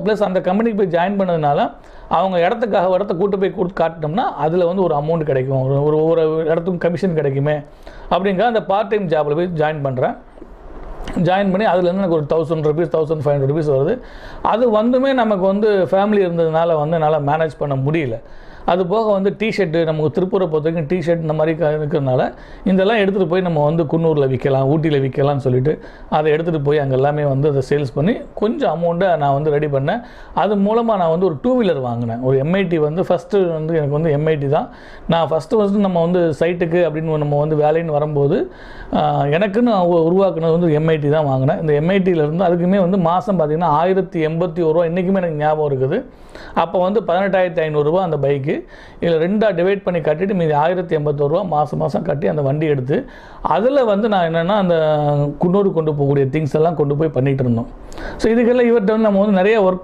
Plus அந்த கம்பெனிக்கு போய் ஜாயின் பண்ணதுனால அவங்க இடத்த கூட்டு போய் கொடுத்து காட்டினோம்னா அதில் வந்து ஒரு அமௌண்ட் கிடைக்கும், ஒரு ஒரு இடத்துக்கும் கமிஷன் கிடைக்குமே அப்படிங்கிற அந்த பார்ட் டைம் ஜாபில் போய் ஜாயின் பண்ணுறேன். ஜாயின் பண்ணி அதுலேருந்து எனக்கு ஒரு 1000 rupees 1500 rupees வருது. அது வந்துமே நமக்கு வந்து ஃபேமிலி இருந்ததுனால வந்து என்னால் மேனேஜ் பண்ண முடியல. அது போக வந்து டிஷர்ட்டு நமக்கு திருப்பூரை பொறுத்த வரைக்கும் டிஷர்ட் இந்த மாதிரி இருக்கிறதுனால இதெல்லாம் எடுத்துகிட்டு போய் நம்ம வந்து குன்னூரில் விற்கலாம், ஊட்டியில் விற்கலாம்னு சொல்லிட்டு அதை எடுத்துகிட்டு போய் அங்கே எல்லாமே வந்து அதை சேல்ஸ் பண்ணி கொஞ்சம் அமௌண்ட்டை நான் வந்து ரெடி பண்ணேன். அது மூலமாக நான் வந்து ஒரு 2 வீலர் வாங்கினேன். ஒரு எம்ஐடி வந்து ஃபஸ்ட்டு வந்து எனக்கு வந்து எம்ஐடி தான். நான் ஃபஸ்ட்டு நம்ம வந்து சைட்டுக்கு அப்படின்னு நம்ம வந்து வேலைன்னு வரும்போது எனக்குன்னு உருவாக்குனது வந்து எம்ஐடி தான் வாங்கினேன். இந்த எம்ஐடியிலேருந்து அதுக்குமே வந்து மாதம் பார்த்திங்கன்னா 1081 ரூபா இன்றைக்குமே எனக்கு ஞாபகம் இருக்குது. அப்போ வந்து 18,500 ரூபா அந்த பைக்கு. இதில் 2ஆக டிவைட் பண்ணி கட்டிட்டு மீதி 1081 ரூபா மாதம் கட்டி அந்த வண்டி எடுத்து அதில் வந்து நான் என்னென்னா அந்த குன்னூர் கொண்டு போகக்கூடிய திங்ஸ் எல்லாம் கொண்டு போய் பண்ணிகிட்டு இருந்தோம். ஸோ இதுக்கெல்லாம் இவர்கிட்ட வந்து நம்ம வந்து நிறைய ஒர்க்